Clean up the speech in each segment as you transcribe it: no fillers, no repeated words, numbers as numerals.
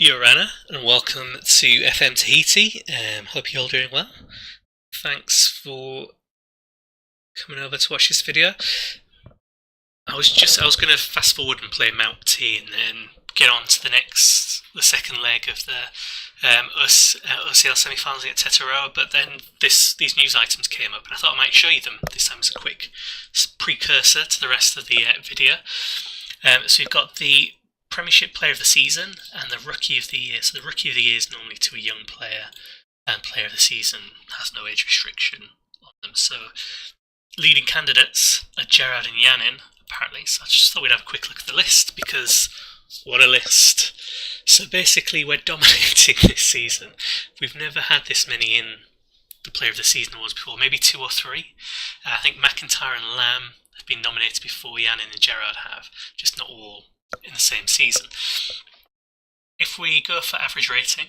You're Anna, and welcome to FM Tahiti. Hope you're all doing well. Thanks for coming over to watch this video. I was going to fast forward and play Mount T and then get on to the second leg of the OCL semi-finals at Tetaroa, but then these news items came up and I thought I might show you them this time as a quick precursor to the rest of the video. So you've got the Premiership Player of the Season and the Rookie of the Year. So the Rookie of the Year is normally to a young player, and Player of the Season has no age restriction on them. So leading candidates are Gerard and Yanin, apparently. So I just thought we'd have a quick look at the list, because what a list. So basically we're dominating this season. We've never had this many in the Player of the Season awards before, maybe 2 or 3. I think McIntyre and Lamb have been nominated before Yanin and Gerard have, just not all in the same season. If we go for average rating,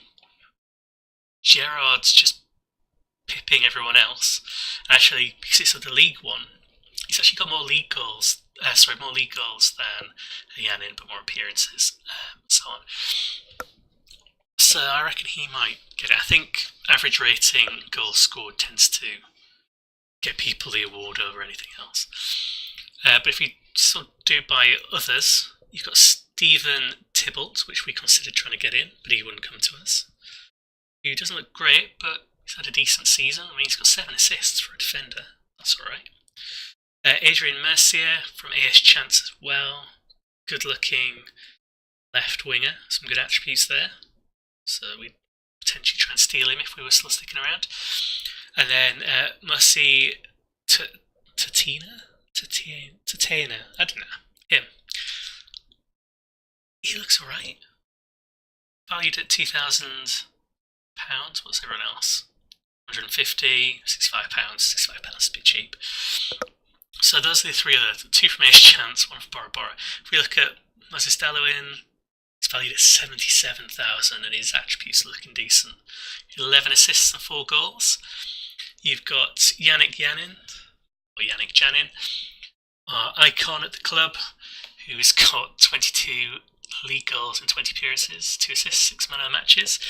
Gerard's just pipping everyone else. Actually, because it's the League one, he's actually got more league goals than Yanin, but more appearances, and so on. So I reckon he might get it. I think average rating, goals scored tends to get people the award over anything else. But if we sort of do it by others, you've got Stephen Tybalt, which we considered trying to get in, but he wouldn't come to us. He doesn't look great, but he's had a decent season. I mean, he's got 7 assists for a defender. That's alright. Adrian Mercier from AS Chance as well. Good looking left winger. Some good attributes there. So we'd potentially try and steal him if we were still sticking around. And then Mercy Tatena? I don't know. Him. He looks alright. Valued at £2,000. What's everyone else? 150, £65. £65 is a bit cheap. So those are the 3 other, 2 from Ace Chance, 1 from Bora Bora. If we look at Moses Dallowin, he's valued at £77,000 and his attributes are looking decent. 11 assists and 4 goals. You've got Yannick Janin, our icon at the club, who's got 22 league goals and 20 appearances, 2 assists, 6 man of the matches.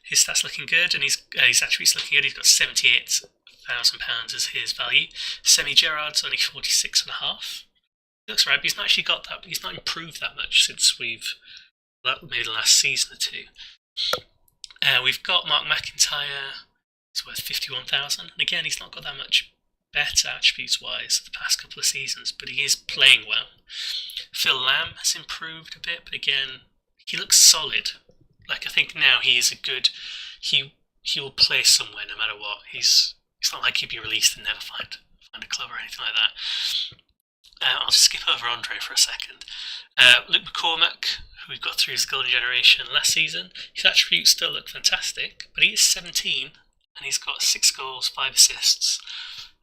His stats looking good, and his attributes looking good. He's got £78,000 as his value. Semi Gerard's only 46.5. He looks right, but he's not actually got that. He's not improved that much since maybe the last season or 2. We've got Mark McIntyre. He's worth £51,000, and again, he's not got that much better attributes-wise the past couple of seasons, but he is playing well. Phil Lamb has improved a bit, but again, he looks solid. Like, I think now he is he will play somewhere no matter what. It's not like he'd be released and never find a club or anything like that. I'll just skip over Andre for a second. Luke McCormack, who we've got through his golden generation last season, his attributes still look fantastic, but he is 17 and he's got 6 goals, 5 assists,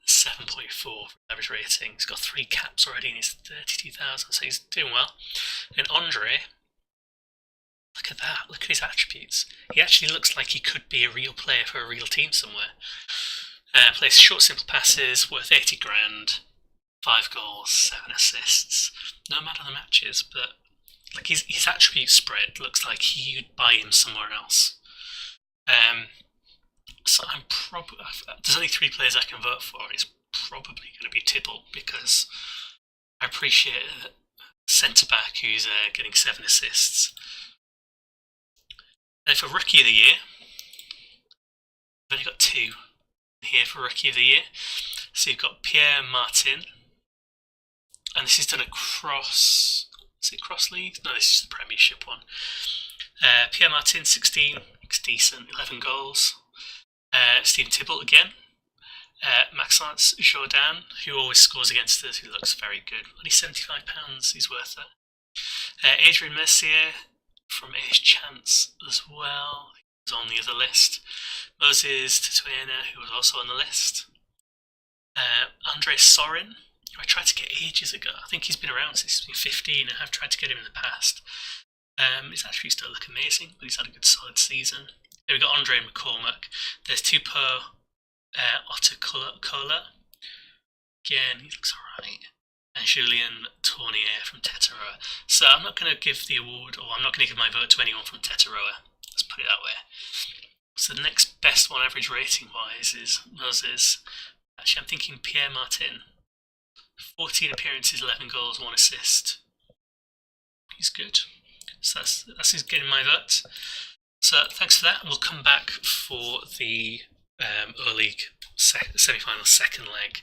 7.4 average rating. He's got 3 caps already and he's 32,000, so he's doing well. And Andre, look at that, look at his attributes. He actually looks like he could be a real player for a real team somewhere. Plays short, simple passes, worth 80 grand, 5 goals, 7 assists. No man of the matches, but like his attribute spread looks like you'd buy him somewhere else. So there's only 3 players I can vote for, and it's probably going to be Tybalt, because I appreciate a centre-back who's getting 7 assists. And for Rookie of the Year, I've only got 2 here for Rookie of the Year. So you've got Pierre Martin, and this is done across, is it cross leagues? No, this is the Premiership one. Pierre Martin, 16, looks decent, 11 goals. Stephen Tybalt again. Maxence Jourdain, who always scores against us, who looks very good. Only £75 he's worth that. Adrian Mercier from AS Chance as well. He was on the other list. Moses Tuamotun, who was also on the list. Andre Sorin, who I tried to get ages ago. I think he's been around since he's been 15. I have tried to get him in the past. His attributes don't look amazing, but he's had a good solid season. Then we've got Andre McCormack. There's Tupou Otakola. Again, he looks alright. And Julien Tournier from Tetaroa. So I'm not going to give the award, or I'm not going to give my vote to anyone from Tetaroa. put it that way. So the next best one average rating wise is Moses. Actually, I'm thinking Pierre Martin. 14 appearances, 11 goals, 1 assist. He's good. So that's his getting my vote. So thanks for that. We'll come back for the O-League semi-final second leg.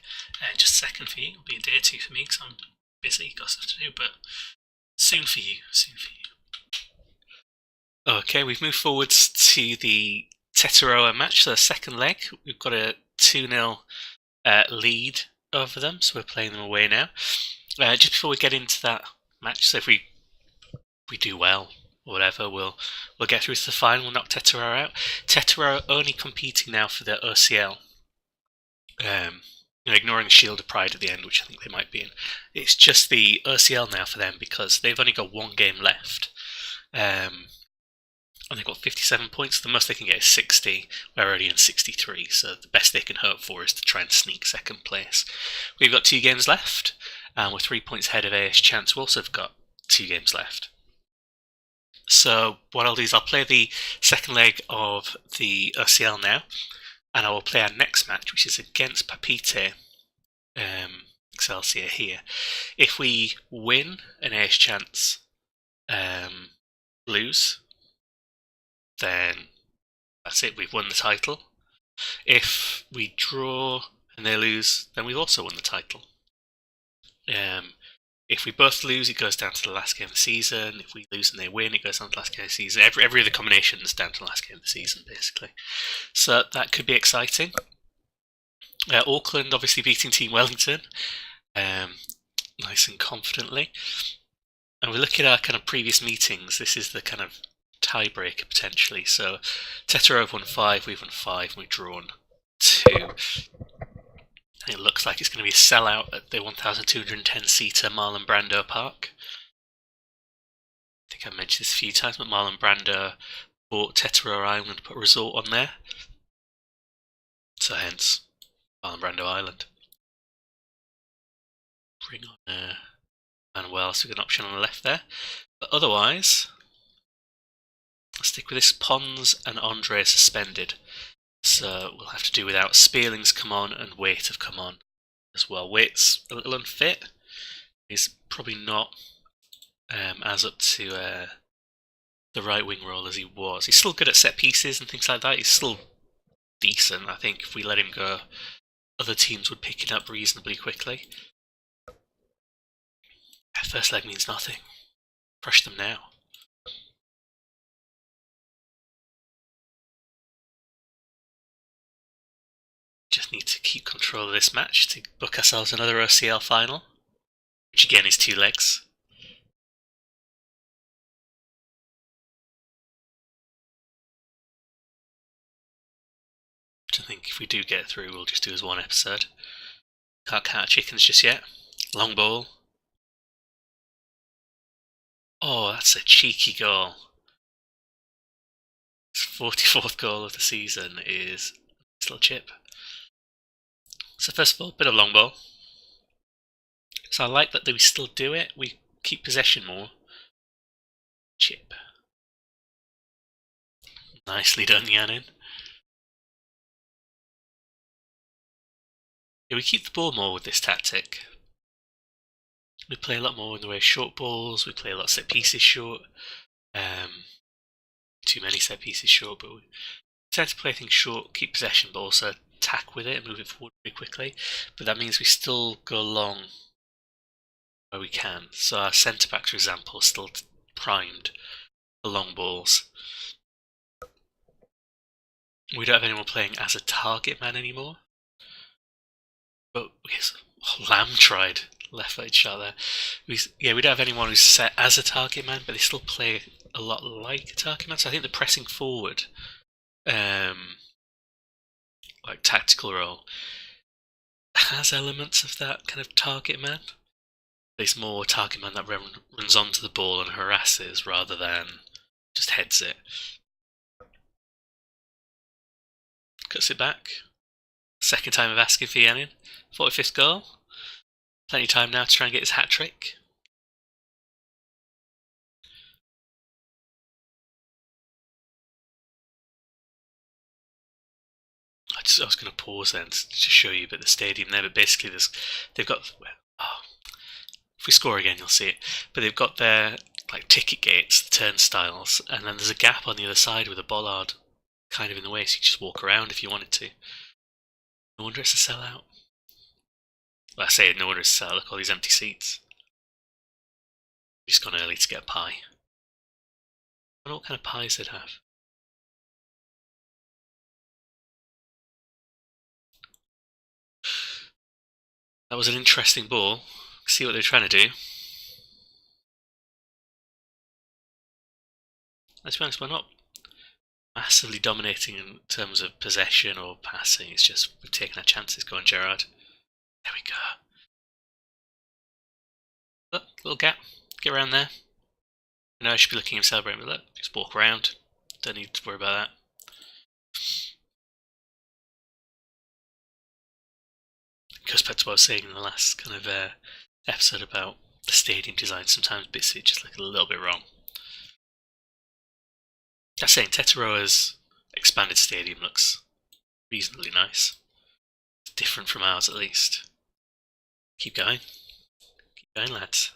Just second for you. It'll be a day or two for me because I'm busy, got stuff to do, but soon for you. Okay, we've moved forwards to the Tetaroa match, so the second leg. We've got a 2-0 lead over them, so we're playing them away now. Just before we get into that match, so if we do well or whatever, we'll get through to the final. We'll knock Tetaroa out. Tetaroa only competing now for the OCL. Ignoring the Shield of Pride at the end, which I think they might be in. It's just the OCL now for them because they've only got 1 game left. And they've got 57 points. The most they can get is 60. We're already in 63, so the best they can hope for is to try and sneak second place. We've got 2 games left, and we're 3 points ahead of AS Chance. We also have got 2 games left. So what I'll do is I'll play the second leg of the OCL now, and I will play our next match, which is against Papite Excelsior here. If we win and AS Chance lose, then that's it, we've won the title. If we draw and they lose, then we've also won the title. If we both lose, it goes down to the last game of the season. If we lose and they win, it goes down to the last game of the season. Every other combination is down to the last game of the season, basically. So that could be exciting. Auckland obviously beating Team Wellington, nice and confidently. And we look at our kind of previous meetings. This is the kind of tiebreaker potentially. So Tetaroa have won 5, we've won 5, and we've drawn 2. And it looks like it's going to be a sellout at the 1,210-seater Marlon Brando Park. I think I've mentioned this a few times, but Marlon Brando bought Tetaroa Island and put a resort on there. So hence, Marlon Brando Island. Bring on Manuel, so we've got an option on the left there. But otherwise, I'll stick with this. Pons and Andre suspended. So we'll have to do without. Spearling's come on and Waite have come on as well. Waite's a little unfit. He's probably not as up to the right wing role as he was. He's still good at set pieces and things like that. He's still decent. I think if we let him go, other teams would pick it up reasonably quickly. First leg means nothing. Crush them now. Just need to keep control of this match to book ourselves another OCL final, which again is 2 legs. Which I think if we do get through, we'll just do as 1 episode. Can't count our chickens just yet. Long ball. Oh, that's a cheeky goal. His 44th goal of the season is a little chip. So first of all, a bit of long ball. So I like that we still do it. We keep possession more. Chip. Nicely done, Yannin. Yeah, we keep the ball more with this tactic. We play a lot more in the way of short balls. We play a lot of set pieces short. Too many set pieces short, but we tend to play things short, keep possession, but also attack with it and move it forward very quickly. But that means we still go long where we can. So our centre backs, for example, are still primed for long balls. We don't have anyone playing as a target man anymore. But Lamb tried left-footed shot there. We don't have anyone who's set as a target man, but they still play a lot like a target man. So I think the pressing forward, like tactical role, has elements of that kind of target man. It's more target man that runs onto the ball and harasses rather than just heads it. Cuts it back. Second time of asking for Yannin. 45th goal. Plenty of time now to try and get his hat-trick. was going to pause then to show you about the stadium there, but basically they've got. Oh, if we score again, you'll see it. But they've got their like ticket gates, the turnstiles, and then there's a gap on the other side with a bollard kind of in the way, so you can just walk around if you wanted to. No wonder it's a sellout. Well, I say no wonder it's a sellout. Look, all these empty seats. We've just gone early to get a pie. I wonder what kind of pies they'd have. That was an interesting ball. See what they're trying to do. Let's be honest, we're not massively dominating in terms of possession or passing. It's just we've taken our chances. Go on, Gerard. There we go. Look, little gap. Get around there. I know I should be looking and celebrating, but look, just walk around. Don't need to worry about that. Goes back to what I was saying in the last kind of episode about the stadium design. Sometimes bits of it just look a little bit wrong. I was saying Tetaroa's expanded stadium looks reasonably nice. It's different from ours at least. Keep going. Keep going, lads.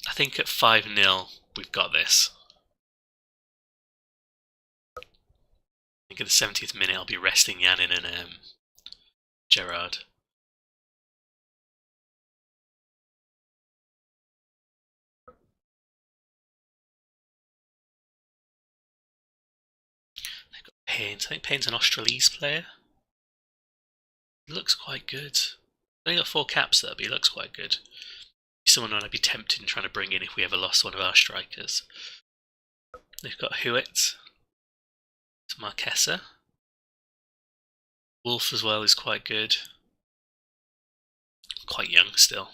I think at 5-0 we've got this. I think at the 70th minute I'll be resting Yannin and Gerard. They've got Payne's. I think Payne's an Austral Islands player. He looks quite good. I only got 4 caps there, but he looks quite good. He's someone I'd be tempted in trying to bring in if we ever lost one of our strikers. They've got Hewitt. Marquesas. Wolf as well is quite good. Quite young still.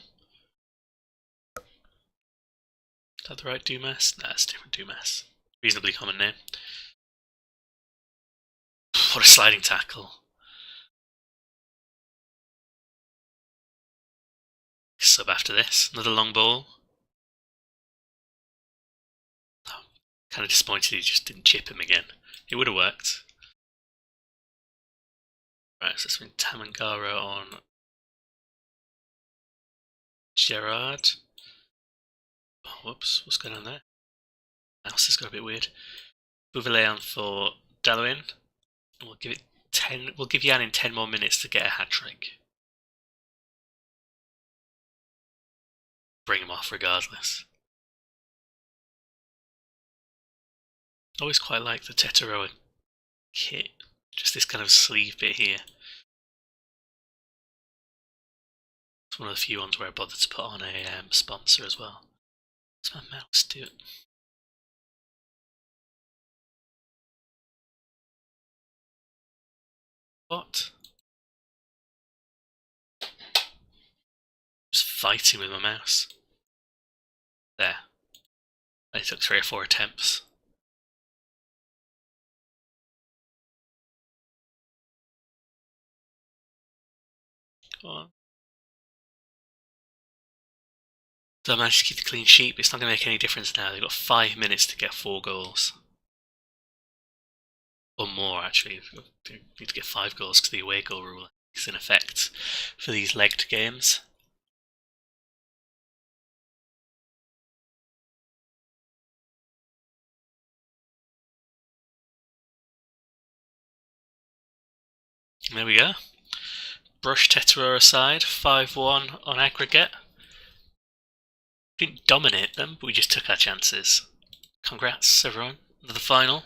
Is that the right Dumas? Nah, it's a different Dumas. Reasonably common name. What a sliding tackle. Sub after this. Another long ball. Oh, kind of disappointed he just didn't chip him again. It would have worked. Right, so it's been Tamangara on Gerard. Oh, whoops, what's going on there? Mouse has got a bit weird. Bouveleon for Dalwin. We'll give it 10. We'll give Yannin 10 more minutes to get a hat trick. Bring him off regardless. I always quite like the Tetaroa kit. Just this kind of sleeve bit here. It's one of the few ones where I bothered to put on a sponsor as well. What's my mouse do? What? Just fighting with my mouse. There. I took 3 or 4 attempts. Go on. So I managed to keep the clean sheet, but it's not going to make any difference now. They've got 5 minutes to get 4 goals. Or more, actually. They need to get 5 goals because the away goal rule is in effect for these legged games. There we go. Brush Tetaroa aside, 5-1 on aggregate. Didn't dominate them, but we just took our chances. Congrats, everyone. Another final.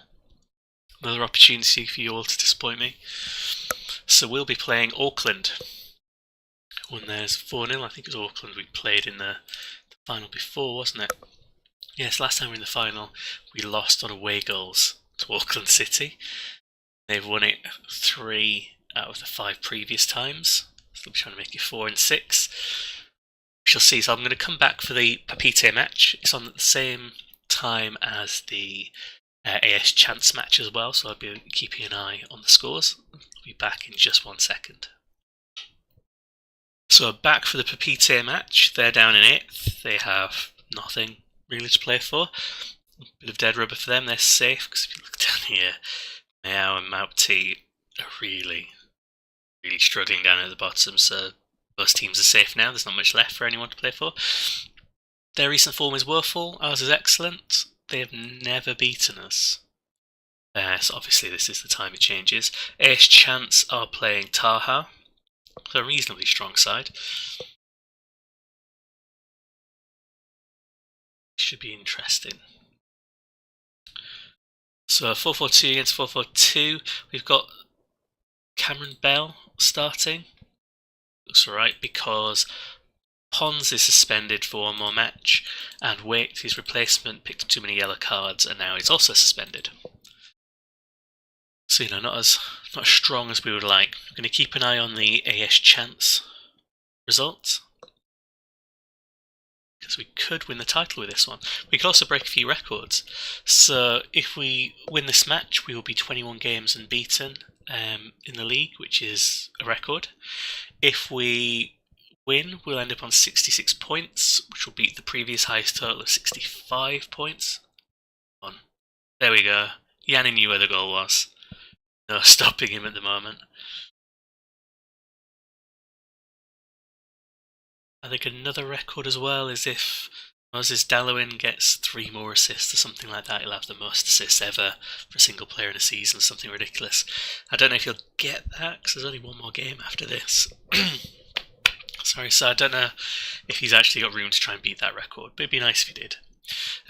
Another opportunity for you all to disappoint me. So we'll be playing Auckland. When there's 4-0, I think it was Auckland we played in the final before, wasn't it? Yes, last time we were in the final, we lost on away goals to Auckland City. They've won it 3 out of the 5 previous times. So they'll be trying to make it 4 and 6. We shall see. So I'm going to come back for the Papite match. It's on at the same time as the AS Chance match as well, so I'll be keeping an eye on the scores. I'll be back in just 1 second. So back for the Papite match. They're down in 8th. They have nothing really to play for. A bit of dead rubber for them. They're safe because if you look down here, Meow and Maupti are really struggling down at the bottom, so most teams are safe now. There's not much left for anyone to play for. Their recent form is woeful. Ours is excellent. They have never beaten us. So obviously this is the time it changes. Ace Chance are playing Taha, so a reasonably strong side. Should be interesting. So 4-4-2 against 4-4-2. We've got Cameron Bell starting. Looks alright because Pons is suspended for one more match, and Wake, his replacement, picked up too many yellow cards and now he's also suspended. So, not as strong as we would like. I'm going to keep an eye on the AS Chance results, because we could win the title with this one. We could also break a few records. So if we win this match, we will be 21 games unbeaten in the league, which is a record. If we win, we'll end up on 66 points, which will beat the previous highest total of 65 points. There we go. Yanni knew where the goal was. No stopping him at the moment. I think another record as well is if Moses Dallowin gets 3 more assists or something like that, he'll have the most assists ever for a single player in a season, something ridiculous. I don't know if he'll get that, because there's only one more game after this. Sorry, so I don't know if he's actually got room to try and beat that record, but it'd be nice if he did.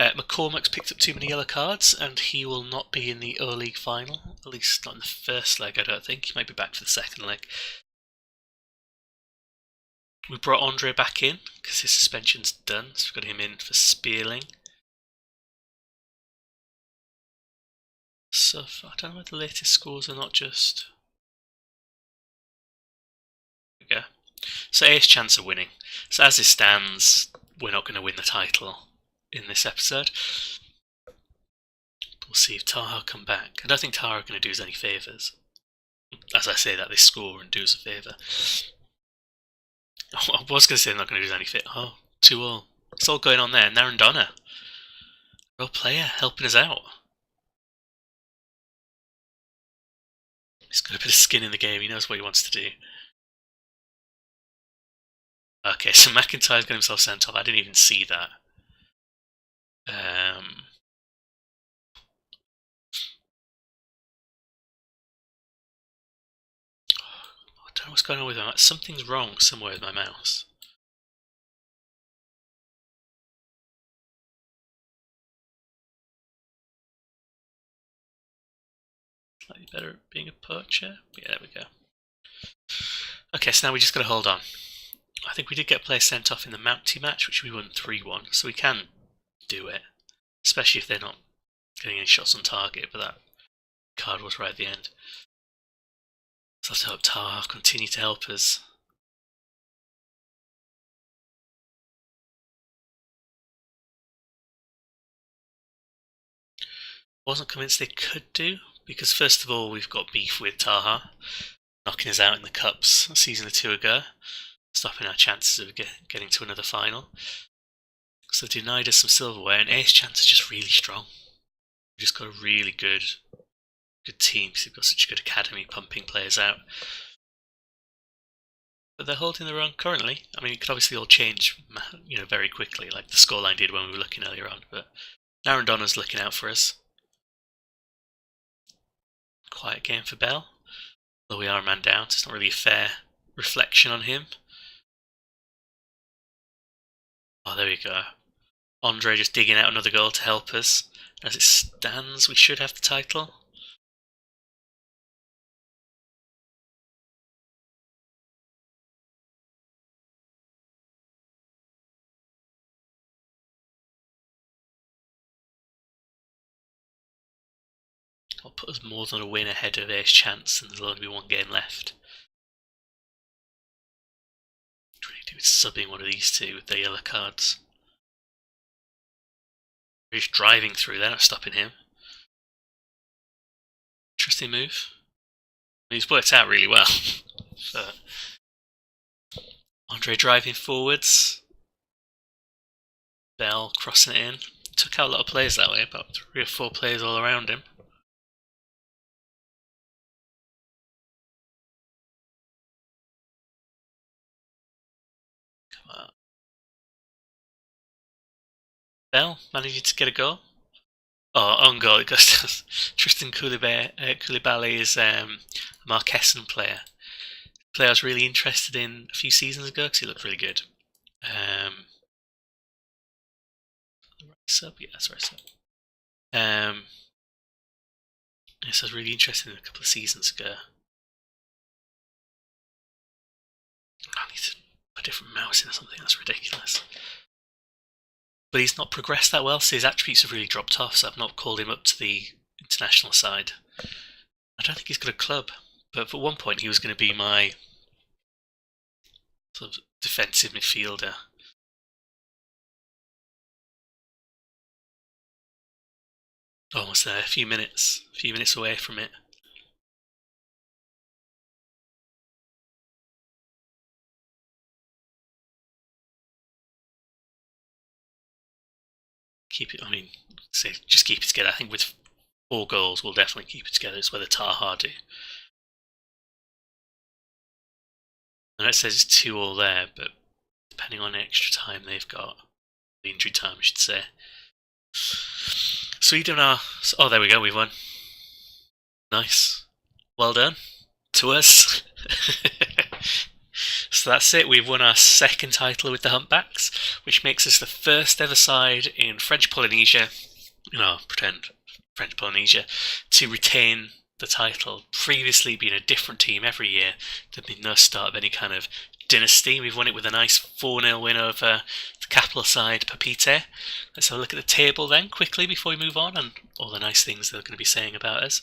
McCormack's picked up too many yellow cards, and he will not be in the O-League final, at least not in the first leg, I don't think. He might be back for the second leg. We brought Andre back in, because his suspension's done, so we've got him in for Spearling. So far, I don't know what the latest scores are, not just... There we go. So AS Chance of winning. So as it stands, we're not going to win the title in this episode. We'll see if Taha come back. I don't think Taha are going to do us any favours. As I say that, they score and do us a favour. I was going to say they're not going to do us any favour. Oh, 2-all. It's all going on there. Narendona, real player, helping us out. He's got a bit of skin in the game. He knows what he wants to do. Okay, so McIntyre's got himself sent off. I didn't even see that. I don't know what's going on with my mouse. Something's wrong somewhere with my mouse. Slightly better at being a poacher. Yeah, there we go. Okay, so now we just got to hold on. I think we did get a player sent off in the Mountie match, which we won 3-1, so we can do it. Especially if they're not getting any shots on target, but that card was right at the end. So I have to hope Taha continue to help us. Wasn't convinced they could do, because first of all we've got beef with Taha, knocking us out in the Cups a season or 2 ago, stopping our chances of getting to another final. So denied us some silverware, and Ace Chance is just really strong. We've just got a really good team, because they've got such a good academy pumping players out. But they're holding their own currently. I mean, it could obviously all change, very quickly, like the scoreline did when we were looking earlier on. But Narendona's looking out for us. Quiet game for Bell. Though we are a man down, so it's not really a fair reflection on him. Oh, there we go. Andre just digging out another goal to help us. As it stands, we should have the title. I'll put us more than a win ahead of Ace Chance, and there'll only be 1 game left. What do we do with subbing one of these two with their yellow cards? We're just driving through, they're not stopping him. Interesting move. He's worked out really well. But Andre driving forwards. Bell crossing it in. Took out a lot of players that way, about 3 or 4 players all around him. Bell managing to get a goal. Oh, on goal it goes to Tristan Koulibaly is a Marquesan player. Player I was really interested in a few seasons ago because he looked really good. Sub, yeah, that's right. Sub. Yes, I was really interested in a couple of seasons ago. I need to put a different mouse in or something. That's ridiculous. But he's not progressed that well, so his attributes have really dropped off. So I've not called him up to the international side. I don't think he's got a club, but at one point he was going to be my sort of defensive midfielder. Almost there, a few minutes away from it. Keep it. I mean, just keep it together. I think with 4 goals, we'll definitely keep it together. It's whether Taha do. And it says it's 2-2 there, but depending on the extra time they've got, the injury time, I should say. Sweden are. Oh, there we go. We've won. Nice. Well done to us. So that's it. We've won our second title with the Humpbacks, which makes us the first ever side in French Polynesia. Pretend French Polynesia to retain the title. Previously been a different team every year. There'd been no start of any kind of dynasty. We've won it with a nice 4-0 win over the capital side, Papeete. Let's have a look at the table then, quickly, before we move on, and all the nice things they're going to be saying about us.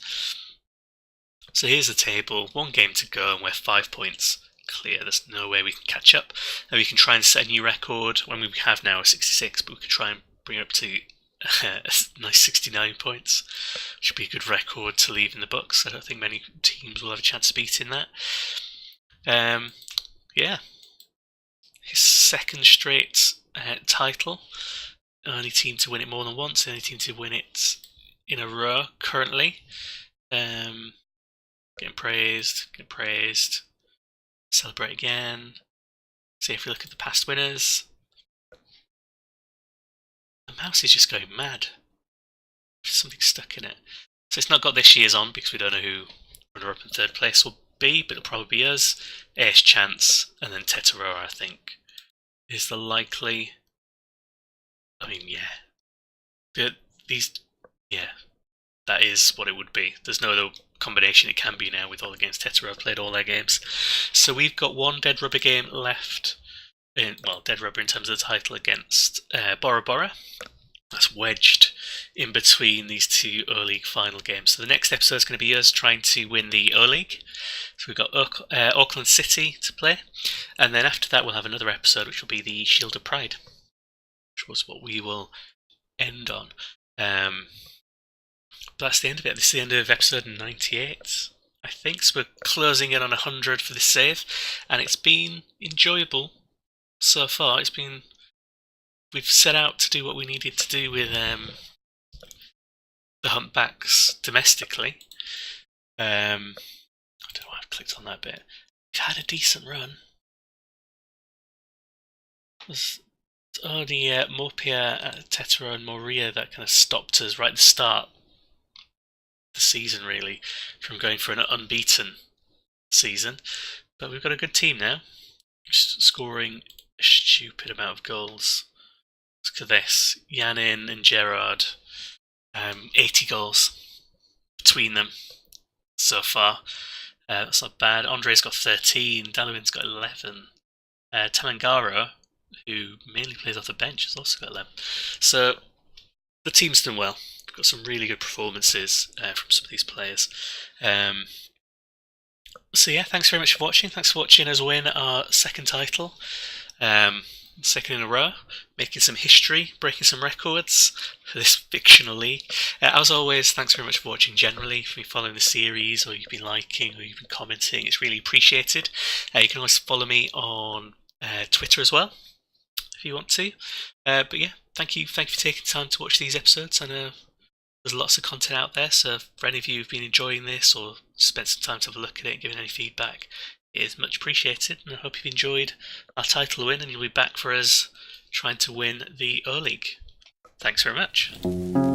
So here's the table. 1 game to go, and we're 5 points clear. There's no way we can catch up. And we can try and set a new record when we have now a 66, but we can try and bring it up to a nice 69 points, which would be a good record to leave in the books. I don't think many teams will have a chance of beating that. Yeah, his second straight title. Only team to win it more than once. The only team to win it in a row currently. Getting praised. Celebrate again. See if we look at the past winners. The mouse is just going mad. There's something stuck in it. So it's not got this year's on because we don't know who runner-up in 3rd place will be, but it'll probably be us. Ace Chance, and then Tetaroa, I think, is the likely. I mean, yeah. That is what it would be. There's no other combination it can be now with all the games Tetaroa played all their games. So we've got 1 dead rubber game left. Dead rubber in terms of the title against Bora Bora. That's wedged in between these 2 O-League final games. So the next episode is going to be us trying to win the O-League. So we've got Auckland City to play. And then after that we'll have another episode which will be the Shield of Pride, which was what we will end on. But that's the end of it. This is the end of episode 98, I think. So we're closing in on 100 for this save. And it's been enjoyable so far. We've set out to do what we needed to do with the Humpbacks domestically. I don't know why I've clicked on that bit. We've had a decent run. It's only Morpia, Tetera and Moria that kind of stopped us right at the start of the season, really, from going for an unbeaten season. But we've got a good team now, just scoring a stupid amount of goals. Look at this, Yanin and Gerard, 80 goals between them so far. That's not bad. Andre's got 13, Daluin's got 11. Tamangaro, who mainly plays off the bench, has also got 11. So the team's done well. We've got some really good performances from some of these players. So yeah, thanks very much for watching. Thanks for watching us win our second title. Second in a row, making some history, breaking some records for this fictional league. As always, thanks very much for watching generally, for following the series, or you've been liking, or you've been commenting. It's really appreciated. You can always follow me on Twitter as well, if you want to. But yeah, thank you for taking time to watch these episodes. I know there's lots of content out there, so for any of you who've been enjoying this, or spent some time to have a look at it and giving any feedback, it is much appreciated, and I hope you've enjoyed our title win, and you'll be back for us trying to win the O-League. Thanks very much.